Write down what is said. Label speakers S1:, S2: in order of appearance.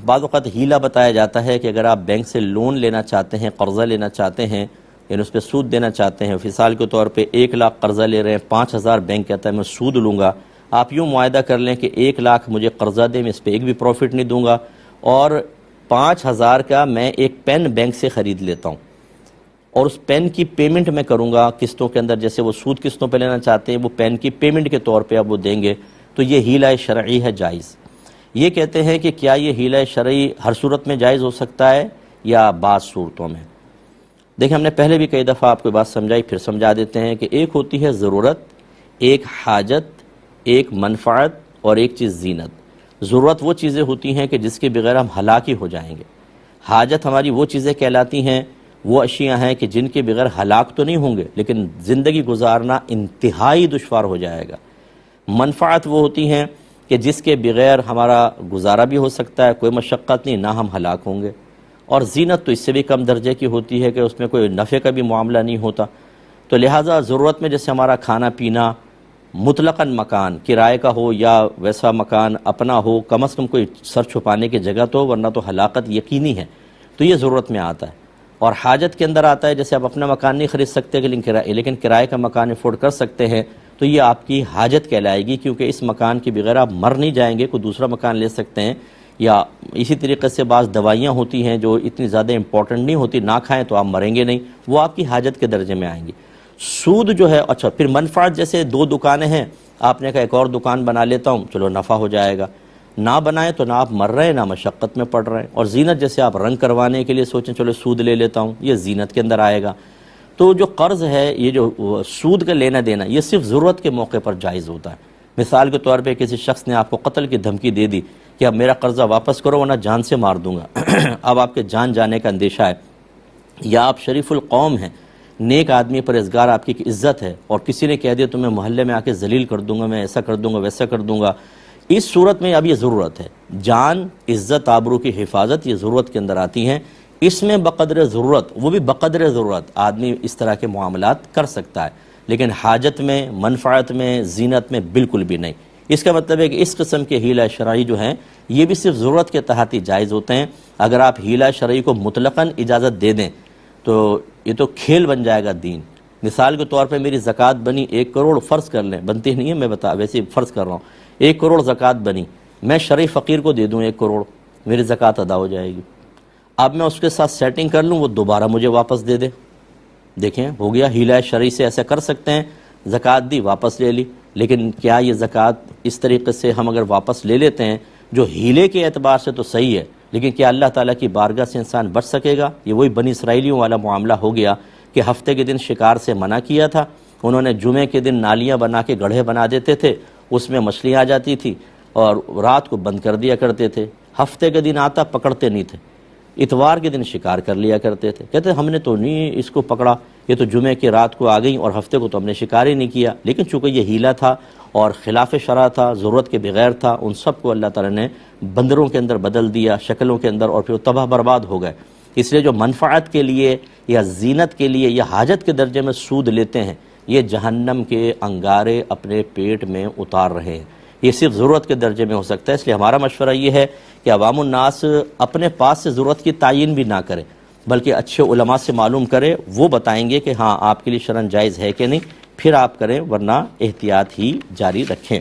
S1: بعض اوقات ہیلا بتایا جاتا ہے کہ اگر آپ بینک سے لون لینا چاہتے ہیں، قرضہ لینا چاہتے ہیں، یعنی اس پہ سود دینا چاہتے ہیں، مثال کے طور پہ 1 لاکھ قرضہ لے رہے ہیں، 5,000 بینک کہتا ہے میں سود لوں گا، آپ یوں معاہدہ کر لیں کہ 1 لاکھ مجھے قرضہ دیں، میں اس پہ ایک بھی پروفٹ نہیں دوں گا، اور 5,000 کا میں ایک پین بینک سے خرید لیتا ہوں، اور اس پین کی پیمنٹ میں کروں گا قسطوں کے اندر، جیسے وہ سود قسطوں پہ لینا چاہتے ہیں وہ پین کی پیمنٹ کے طور پہ اب وہ دیں گے، تو یہ ہیلہ شرعی ہے، جائز۔ یہ کہتے ہیں کہ کیا یہ ہیلہ شرعی ہر صورت میں جائز ہو سکتا ہے یا بعض صورتوں میں؟ دیکھیں، ہم نے پہلے بھی کئی دفعہ آپ کو بات سمجھائی، پھر سمجھا دیتے ہیں کہ ایک ہوتی ہے ضرورت، ایک حاجت، ایک منفعت، اور ایک چیز زینت۔ ضرورت وہ چیزیں ہوتی ہیں کہ جس کے بغیر ہم ہلاک ہی ہو جائیں گے۔ حاجت ہماری وہ چیزیں کہلاتی ہیں، وہ اشیاء ہیں کہ جن کے بغیر ہلاک تو نہیں ہوں گے لیکن زندگی گزارنا انتہائی دشوار ہو جائے گا۔ منفعت وہ ہوتی ہیں کہ جس کے بغیر ہمارا گزارا بھی ہو سکتا ہے، کوئی مشقت نہیں، نہ ہم ہلاک ہوں گے۔ اور زینت تو اس سے بھی کم درجے کی ہوتی ہے کہ اس میں کوئی نفع کا بھی معاملہ نہیں ہوتا۔ تو لہٰذا ضرورت میں جیسے ہمارا کھانا پینا مطلقاً مکان کرائے کا ہو یا ویسا مکان اپنا ہو، کم از کم کوئی سر چھپانے کی جگہ تو، ورنہ تو ہلاکت یقینی ہے، تو یہ ضرورت میں آتا ہے۔ اور حاجت کے اندر آتا ہے، جیسے آپ اپنا مکان نہیں خرید سکتے لیکن کرائے کا مکان افورڈ کر سکتے ہیں، تو یہ آپ کی حاجت کہلائے گی، کیونکہ اس مکان کے بغیر آپ مر نہیں جائیں گے، کوئی دوسرا مکان لے سکتے ہیں۔ یا اسی طریقے سے بعض دوائیاں ہوتی ہیں جو اتنی زیادہ امپورٹنٹ نہیں ہوتی، نہ کھائیں تو آپ مریں گے نہیں، وہ آپ کی حاجت کے درجے میں آئیں گی۔ سود جو ہے، اچھا پھر منفعت، جیسے 2 دکانیں ہیں، آپ نے کہا ایک اور دکان بنا لیتا ہوں، چلو نفع ہو جائے گا، نہ بنائیں تو نہ آپ مر رہے ہیں نہ مشقت میں پڑ رہے ہیں۔ اور زینت، جیسے آپ رنگ کروانے کے لیے سوچیں چلو سود لے لیتا ہوں، یہ زینت کے اندر آئے گا۔ تو جو قرض ہے، یہ جو سود کا لینا دینا، یہ صرف ضرورت کے موقع پر جائز ہوتا ہے۔ مثال کے طور پہ کسی شخص نے آپ کو قتل کی دھمکی دے دی کہ اب میرا قرضہ واپس کرو ورنہ جان سے مار دوں گا، اب آپ کے جان جانے کا اندیشہ ہے، یا آپ شریف القوم ہیں، نیک آدمی، پرہیزگار، آپ کی عزت ہے، اور کسی نے کہہ دیا تو میں محلے میں آ کے ذلیل کر دوں گا، میں ایسا کر دوں گا، ویسا کر دوں گا، اس صورت میں اب یہ ضرورت ہے۔ جان، عزت، آبرو کی حفاظت یہ ضرورت کے اندر آتی ہیں، اس میں بقدر ضرورت، وہ بھی بقدر ضرورت آدمی اس طرح کے معاملات کر سکتا ہے، لیکن حاجت میں، منفعت میں، زینت میں بالکل بھی نہیں۔ اس کا مطلب ہے کہ اس قسم کے ہیلہ شرعی جو ہیں یہ بھی صرف ضرورت کے تحت ہی جائز ہوتے ہیں۔ اگر آپ ہیلہ شرعی کو مطلقاً اجازت دے دیں تو یہ تو کھیل بن جائے گا دین۔ مثال کے طور پہ میری زکوٰۃ بنی 1 کروڑ، فرض کر لیں، بنتی نہیں ہے، میں ویسے ہی فرض کر رہا ہوں، 1 کروڑ زکوٰۃ بنی، میں شرعی فقیر کو دے دوں 1 کروڑ، میری زکوٰۃ ادا ہو جائے گی۔ اب میں اس کے ساتھ سیٹنگ کر لوں، وہ دوبارہ مجھے واپس دے دے، دیکھیں ہو گیا ہیلہ شرعی سے ایسا کر سکتے ہیں، زکوٰۃ دی، واپس لے لی۔ لیکن کیا یہ زکوٰۃ اس طریقے سے ہم اگر واپس لے لیتے ہیں، جو ہیلے کے اعتبار سے تو صحیح ہے، لیکن کیا اللہ تعالیٰ کی بارگاہ سے انسان بچ سکے گا؟ یہ وہی بنی اسرائیلیوں والا معاملہ ہو گیا کہ ہفتے کے دن شکار سے منع کیا تھا، انہوں نے جمعے کے دن نالیاں بنا کے گڑھے بنا دیتے تھے، اس میں مچھلیاں آ جاتی تھی اور رات کو بند کر دیا کرتے تھے، ہفتے کے دن آتا پکڑتے نہیں تھے، اتوار کے دن شکار کر لیا کرتے تھے، کہتے ہم نے تو نہیں اس کو پکڑا، یہ تو جمعے کی رات کو آ گئی اور ہفتے کو تو ہم نے شکار ہی نہیں کیا۔ لیکن چونکہ یہ ہیلہ تھا اور خلاف شرع تھا، ضرورت کے بغیر تھا، ان سب کو اللہ تعالیٰ نے بندروں کے اندر بدل دیا، شکلوں کے اندر، اور پھر تباہ برباد ہو گئے۔ اس لیے جو منفعت کے لیے یا زینت کے لیے یا حاجت کے درجے میں سود لیتے ہیں، یہ جہنم کے انگارے اپنے پیٹ میں اتار رہے ہیں۔ یہ صرف ضرورت کے درجے میں ہو سکتا ہے، اس لیے ہمارا مشورہ یہ ہے کہ عوام الناس اپنے پاس سے ضرورت کی تعین بھی نہ کرے، بلکہ اچھے علماء سے معلوم کرے، وہ بتائیں گے کہ ہاں آپ کے لیے شرعاً جائز ہے کہ نہیں، پھر آپ کریں، ورنہ احتیاط ہی جاری رکھیں۔